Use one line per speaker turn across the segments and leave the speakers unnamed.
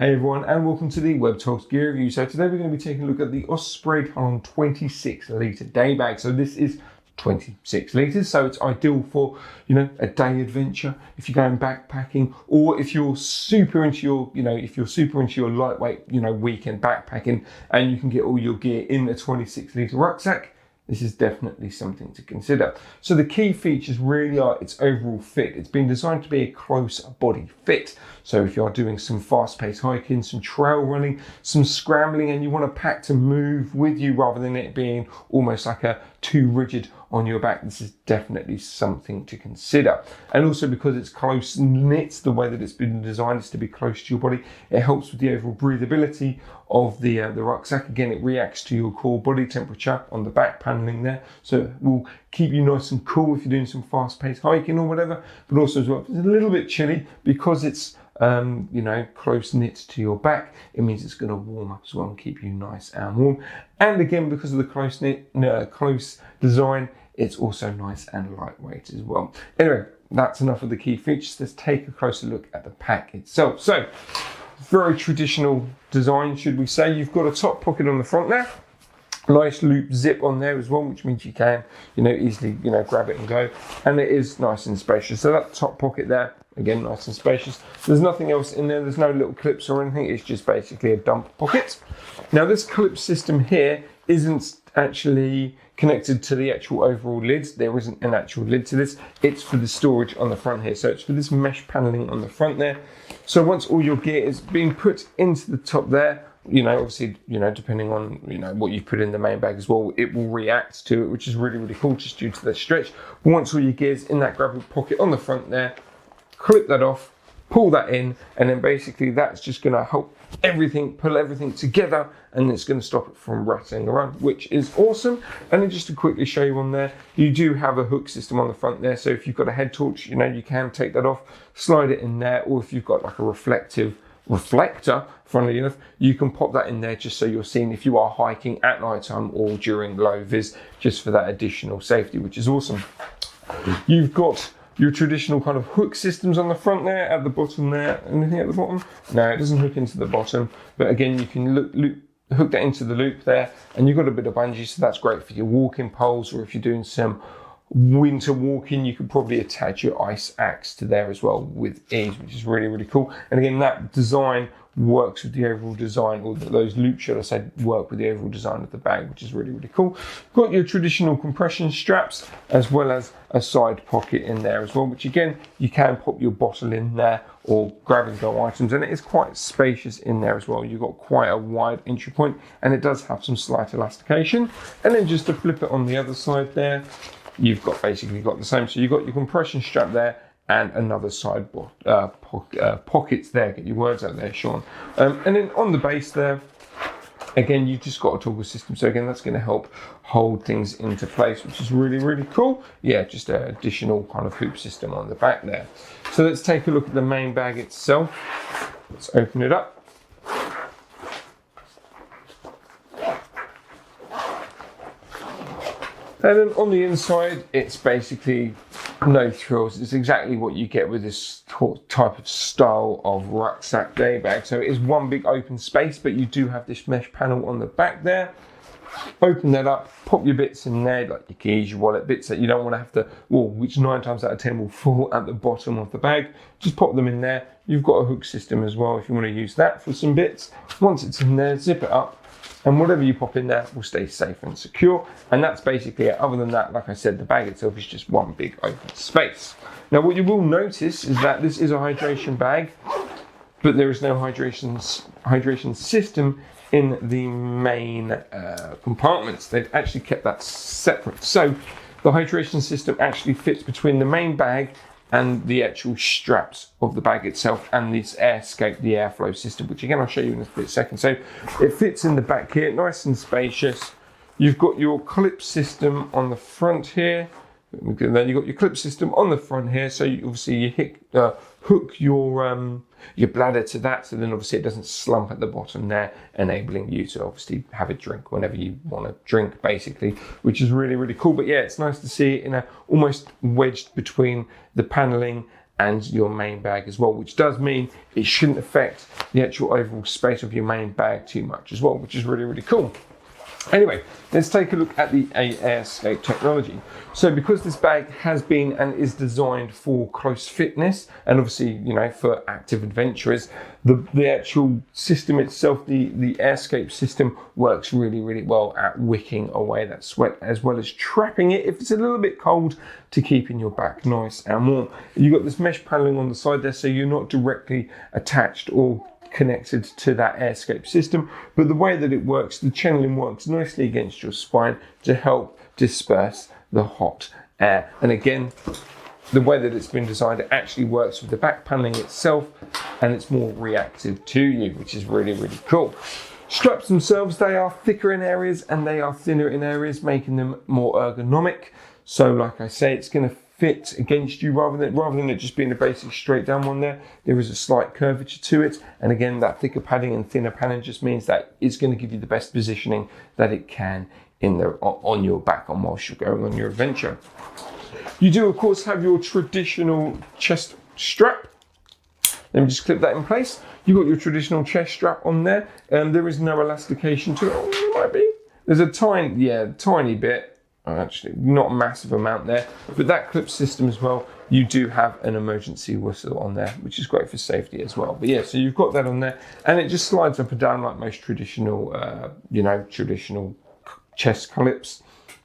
Hey everyone, and welcome to the Webtogs gear review. So today we're going to be taking a look at the Osprey Talon 26 litre day bag. So this is 26 litres, so it's ideal for, a day adventure if you're going backpacking, or if you're super into your, lightweight, weekend backpacking, and you can get all your gear in a 26 litre rucksack. This is definitely something to consider. So the key features really are its overall fit. It's been designed to be a close body fit. So if you're doing some fast-paced hiking, some trail running, some scrambling, and you want a pack to move with you rather than it being almost like too rigid on your back, this is definitely something to consider. And also because it's close knit, the way that it's been designed is to be close to your body, it helps with the overall breathability of the rucksack. Again, it reacts to your core body temperature on the back paneling there, so it will keep you nice and cool if you're doing some fast-paced hiking or whatever. But also as well, if it's a little bit chilly, because it's close knit to your back, it means it's going to warm up as well and keep you nice and warm. And again, because of the close design, it's also nice and lightweight as well. Anyway, that's enough of the key features. Let's take a closer look at the pack itself. So, very traditional design, should we say. You've got a top pocket on the front there. Nice loop zip on there as well, which means you can, easily, grab it and go. And it is nice and spacious. So that top pocket there, again, nice and spacious. There's nothing else in there. There's no little clips or anything. It's just basically a dump pocket. Now, this clip system here isn't actually connected to the actual overall lid. There isn't an actual lid to this. It's for the storage on the front here. So it's for this mesh paneling on the front there. So once all your gear is being put into the top there, obviously, depending on, what you put in the main bag as well, it will react to it, which is really, really cool just due to the stretch. But once all your gear's in that grab pocket on the front there, clip that off, pull that in, and then basically that's just going to help pull everything together, and it's going to stop it from rattling around, which is awesome. And then just to quickly show you on there, you do have a hook system on the front there. So if you've got a head torch, you can take that off, slide it in there, or if you've got like a reflector, funnily enough, you can pop that in there just so you're seen if you are hiking at night time or during low vis, just for that additional safety, which is awesome. You've got your traditional kind of hook systems on the front there, at the bottom there. Anything at the bottom? No, it doesn't hook into the bottom, but again, you can hook that into the loop there, and you've got a bit of bungee, so that's great for your walking poles, or if you're doing some winter walking, you could probably attach your ice axe to there as well with ease, which is really, really cool. And again, that design works with the overall design, or those loops, should I say, work with the overall design of the bag, which is really, really cool. Got your traditional compression straps, as well as a side pocket in there as well, which again, you can pop your bottle in there or grab and go items, and it is quite spacious in there as well. You've got quite a wide entry point, and it does have some slight elastication. And then just to flip it on the other side there, you've basically got the same. So you've got your compression strap there, and another side pockets there. Get your words out there, Sean. And then on the base there, again, you've just got a toggle system. So again, that's going to help hold things into place, which is really, really cool. Yeah, just an additional kind of hoop system on the back there. So let's take a look at the main bag itself. Let's open it up. And then on the inside, it's basically no frills. It's exactly what you get with this type of style of rucksack day bag. So it is one big open space, but you do have this mesh panel on the back there. Open that up, pop your bits in there, like your keys, your wallet, bits that you don't want to have to, which 9 times out of 10 will fall at the bottom of the bag. Just pop them in there. You've got a hook system as well if you want to use that for some bits. Once it's in there, zip it up, and whatever you pop in there will stay safe and secure. And that's basically it. Other than that, like I said, the bag itself is just one big open space. Now, what you will notice is that this is a hydration bag, but there is no hydration system in the main compartments. They've actually kept that separate. So the hydration system actually fits between the main bag and the actual straps of the bag itself, and this AirScape, the airflow system, which again I'll show you in a second. So it fits in the back here, nice and spacious. You've got your clip system on the front here. Then you've got your clip system on the front here, so obviously you hook your bladder to that, so then obviously it doesn't slump at the bottom there, enabling you to obviously have a drink whenever you want to drink, basically, which is really, really cool. But yeah, it's nice to see it in almost wedged between the paneling and your main bag as well, which does mean it shouldn't affect the actual overall space of your main bag too much as well, which is really, really cool. Anyway, let's take a look at the AirScape technology. So because this bag has been and is designed for close fitness, and obviously, you know, for active adventurers, the actual system itself, the AirScape system, works really, really well at wicking away that sweat, as well as trapping it if it's a little bit cold, to keeping your back nice and warm. You've got this mesh paneling on the side there, so you're not directly attached or connected to that AirScape system, but the way that it works, the channeling works nicely against your spine to help disperse the hot air. And again, the way that it's been designed, it actually works with the back paneling itself, and it's more reactive to you, which is really, really cool. Straps themselves, they are thicker in areas and they are thinner in areas, making them more ergonomic. So like I say, it's going to fit against you rather than it just being a basic straight down one there. There is a slight curvature to it, and again, that thicker padding and thinner padding just means that it's going to give you the best positioning that it can on your back whilst you're going on your adventure. You do of course have your traditional chest strap. Let me just clip that in place. You've got your traditional chest strap on there, and there is no elastication to it. Oh, there might be. There's a tiny bit. Actually, not a massive amount there, but that clip system as well, you do have an emergency whistle on there, which is great for safety as well. But yeah, so you've got that on there, and it just slides up and down like most traditional, traditional chest clips,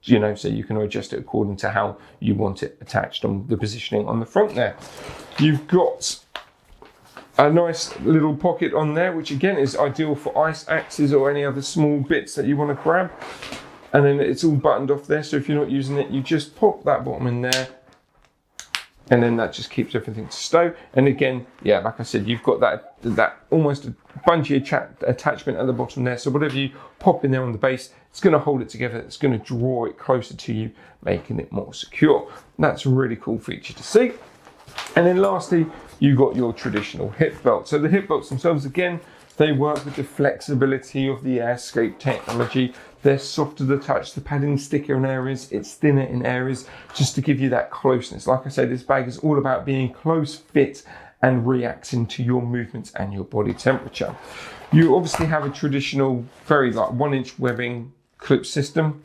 so you can adjust it according to how you want it attached on the positioning on the front there. You've got a nice little pocket on there, which again is ideal for ice axes or any other small bits that you want to grab. And then it's all buttoned off there, so if you're not using it, you just pop that bottom in there, and then that just keeps everything to stow. And again, yeah, like I said, you've got that almost a bungee attachment at the bottom there, so whatever you pop in there on the base, it's going to hold it together, it's going to draw it closer to you, making it more secure. That's a really cool feature to see. And then lastly, you've got your traditional hip belt. So the hip belts themselves, again, they work with the flexibility of the AirScape technology. They're softer to the touch, the padding's thicker in areas, it's thinner in areas, just to give you that closeness. Like I say, this bag is all about being close fit and reacting to your movements and your body temperature. You obviously have a traditional, very 1-inch webbing clip system,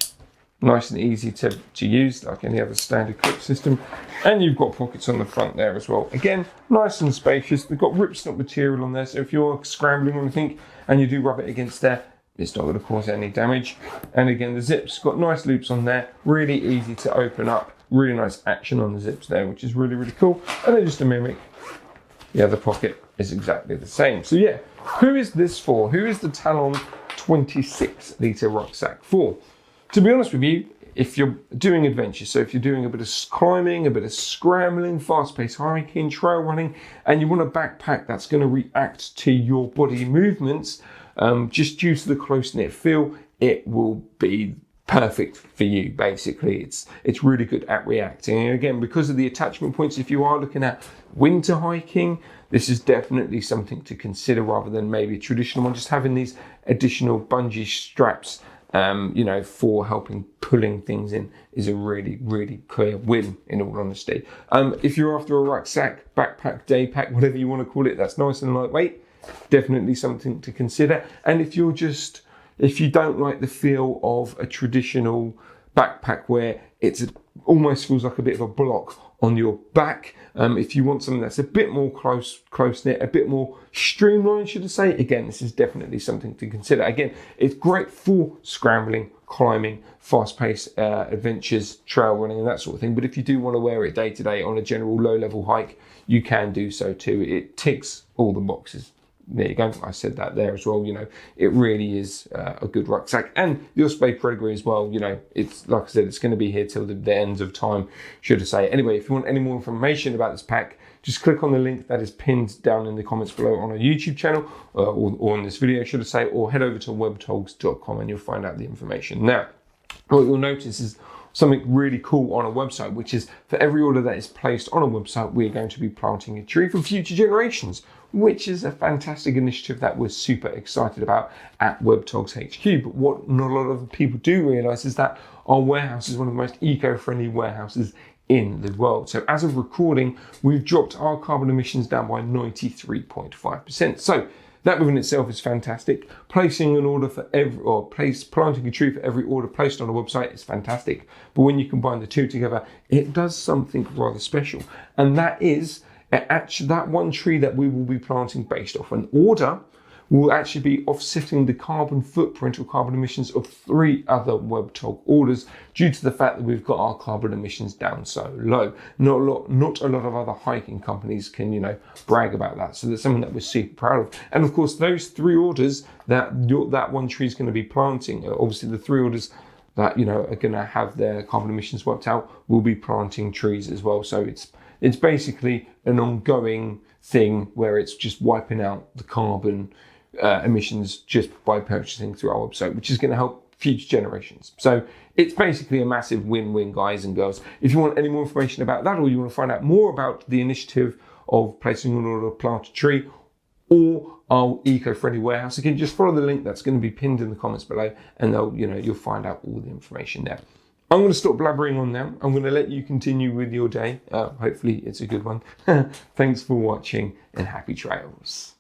nice and easy to use, like any other standard clip system. And you've got pockets on the front there as well. Again, nice and spacious. They've got ripstop material on there, so if you're scrambling or anything and you do rub it against there, it's not going to cause any damage. And again, the zips got nice loops on there, really easy to open up, really nice action on the zips there, which is really, really cool. And then just to mimic, the other pocket is exactly the same. So yeah, who is this for? Who is the Talon 26 litre rucksack for? To be honest with you, if you're doing adventures, so if you're doing a bit of climbing, a bit of scrambling, fast-paced hiking, trail running, and you want a backpack that's going to react to your body movements, just due to the close-knit feel, it will be perfect for you. Basically, it's really good at reacting. And again, because of the attachment points, if you are looking at winter hiking, this is definitely something to consider rather than maybe a traditional one. Just having these additional bungee straps, for helping pulling things in is a really, really clear win, in all honesty. If you're after a rucksack, backpack, day pack, whatever you want to call it, that's nice and lightweight, definitely something to consider. And if you don't like the feel of a traditional backpack where almost feels like a bit of a block on your back, if you want something that's a bit more close-knit, a bit more streamlined, should I say, again, this is definitely something to consider. Again, it's great for scrambling, climbing, fast-paced adventures, trail running, and that sort of thing. But if you do want to wear it day-to-day on a general low-level hike, you can do so too. It ticks all the boxes. There you go, I said that there as well. It really is a good rucksack. And the Osprey Pedigree as well, it's, like I said, it's going to be here till the ends of time, should I say. Anyway, if you want any more information about this pack, just click on the link that is pinned down in the comments below on our YouTube channel, or on this video, should I say, or head over to webtogs.com and you'll find out the information. Now, what you'll notice is something really cool on a website, which is for every order that is placed on a website, we're going to be planting a tree for future generations, which is a fantastic initiative that we're super excited about at Webtogs HQ. But what not a lot of people do realise is that our warehouse is one of the most eco-friendly warehouses in the world. So as of recording, we've dropped our carbon emissions down by 93.5%. So that within itself is fantastic. Placing an order for planting a tree for every order placed on a website is fantastic. But when you combine the two together, it does something rather special. And that is actually that one tree that we will be planting based off an order will actually be offsetting the carbon footprint or carbon emissions of 3 other Webtog orders due to the fact that we've got our carbon emissions down so low. Not a lot of other hiking companies can, brag about that. So that's something that we're super proud of. And of course, those 3 orders that one tree is going to be planting, obviously the 3 orders that, are going to have their carbon emissions worked out will be planting trees as well. So it's basically an ongoing thing where it's just wiping out the carbon emissions just by purchasing through our website, which is going to help future generations. So it's basically a massive win-win, guys and girls. If you want any more information about that, or you want to find out more about the initiative of placing an order to plant a tree or our eco-friendly warehouse, again, just follow the link that's going to be pinned in the comments below, and you'll find out all the information there. I'm going to stop blabbering on now. I'm going to let you continue with your day. Hopefully it's a good one. Thanks for watching and happy trails.